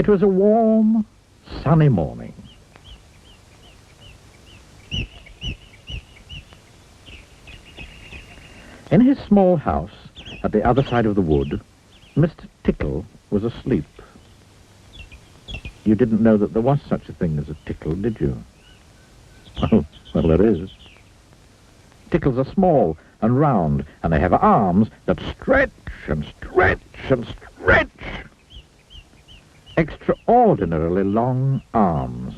It was a warm, sunny morning. In his small house at the other side of the wood, Mr. Tickle was asleep. You didn't know that there was such a thing as a tickle, did you? Oh, well, there is. Tickles are small and round, and they have arms that stretch and stretch and stretch. Extraordinarily long arms.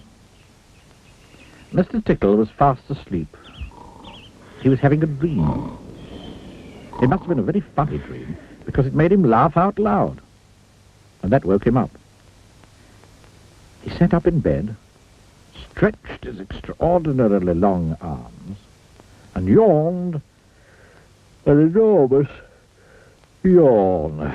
Mr. Tickle was fast asleep. He was having a dream. It must have been a very funny dream, because it made him laugh out loud. And that woke him up. He sat up in bed, stretched his extraordinarily long arms, and yawned an enormous yawn.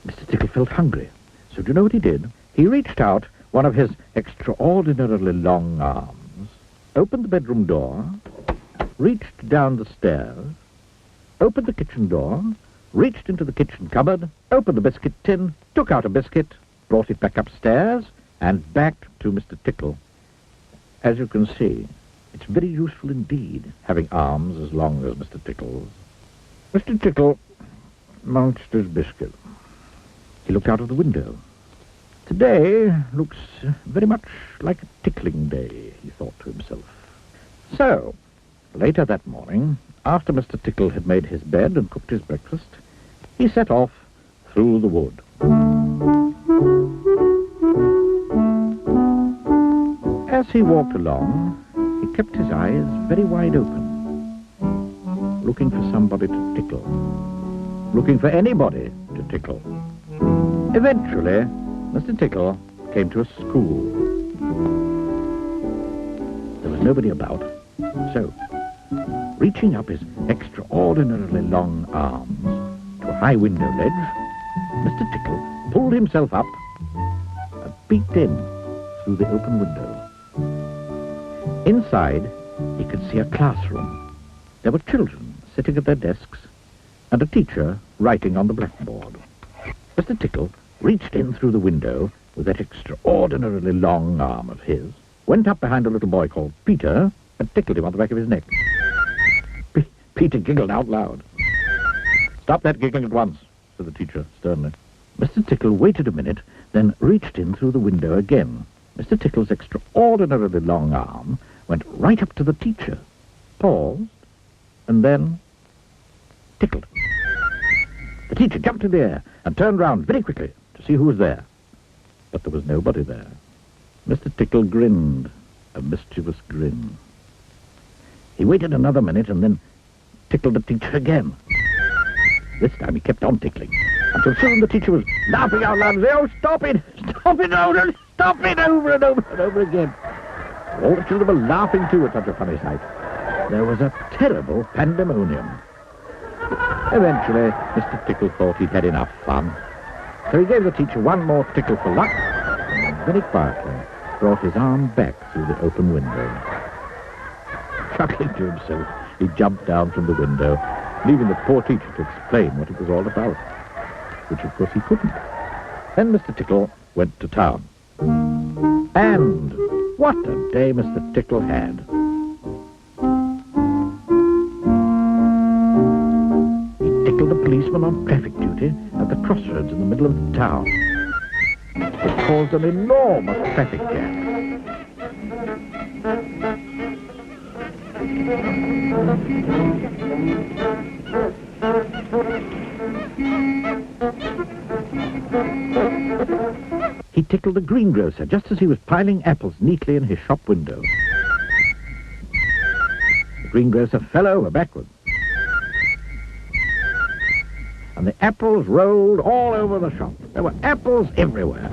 Mr. Tickle felt hungry, so do you know what he did? He reached out one of his extraordinarily long arms, opened the bedroom door, reached down the stairs, opened the kitchen door, reached into the kitchen cupboard, opened the biscuit tin, took out a biscuit, brought it back upstairs, and back to Mr. Tickle. As you can see, it's very useful indeed, having arms as long as Mr. Tickle's. Mr. Tickle munched his biscuit. He looked out of the window. Today looks very much like a tickling day, he thought to himself. So, later that morning, after Mr. Tickle had made his bed and cooked his breakfast, he set off through the wood. As he walked along, he kept his eyes very wide open, looking for somebody to tickle, looking for anybody to tickle. Eventually, Mr. Tickle came to a school. There was nobody about, so, reaching up his extraordinarily long arms to a high window ledge, Mr. Tickle pulled himself up and peeked in through the open window. Inside, he could see a classroom. There were children sitting at their desks and a teacher writing on the blackboard. Mr. Tickle reached in through the window with that extraordinarily long arm of his, went up behind a little boy called Peter, and tickled him on the back of his neck. Peter giggled out loud. "Stop that giggling at once," said the teacher sternly. Mr. Tickle waited a minute, then reached in through the window again. Mr. Tickle's extraordinarily long arm went right up to the teacher, paused, and then tickled. The teacher jumped in the air and turned round very quickly to see who was there. But there was nobody there. Mr. Tickle grinned, a mischievous grin. He waited another minute and then tickled the teacher again. This time he kept on tickling, until soon the teacher was laughing out loud and saying, "Oh, stop it! Stop it! Oh, stop it!" over and over and over again. All the children were laughing too at such a funny sight. There was a terrible pandemonium. Eventually, Mr. Tickle thought he'd had enough fun, so he gave the teacher one more tickle for luck, and then very quietly brought his arm back through the open window. Chuckling to himself, he jumped down from the window, leaving the poor teacher to explain what it was all about, which of course he couldn't. Then Mr. Tickle went to town. And what a day Mr. Tickle had. He tickled a policeman on traffic duty at the crossroads in the middle of the town. It caused an enormous traffic jam. He tickled the greengrocer just as he was piling apples neatly in his shop window. The greengrocer fell over backwards, and the apples rolled all over the shop. There were apples everywhere.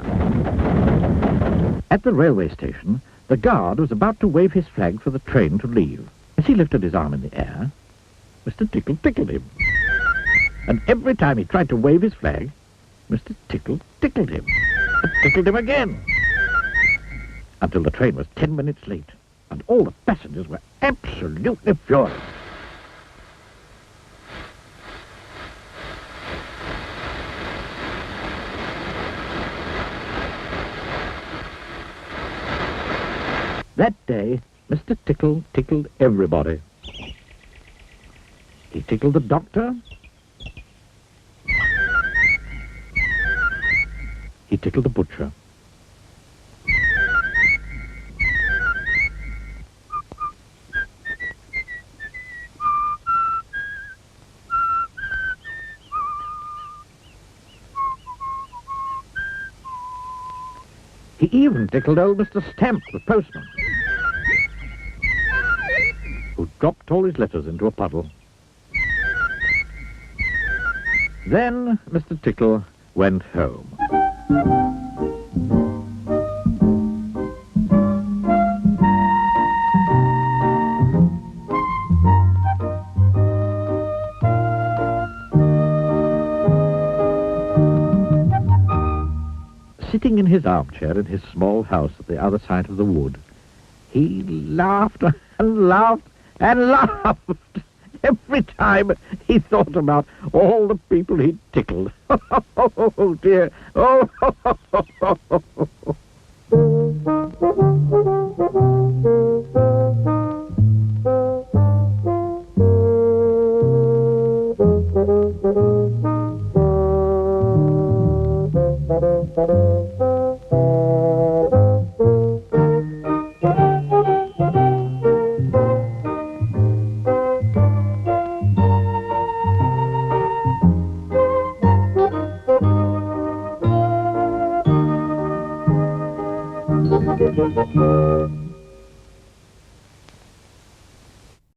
At the railway station, the guard was about to wave his flag for the train to leave. As he lifted his arm in the air, Mr. Tickle tickled him. And every time he tried to wave his flag, Mr. Tickle tickled him. And tickled him again. Until the train was 10 minutes late, and all the passengers were absolutely furious. That day, Mr. Tickle tickled everybody. He tickled the doctor. He tickled the butcher. He even tickled old Mr. Stamp, the postman, who dropped all his letters into a puddle. Then Mr. Tickle went home. Sitting in his armchair in his small house at the other side of the wood, he laughed and laughed and laughed every time he thought about all the people he'd tickled. Oh, dear. Oh,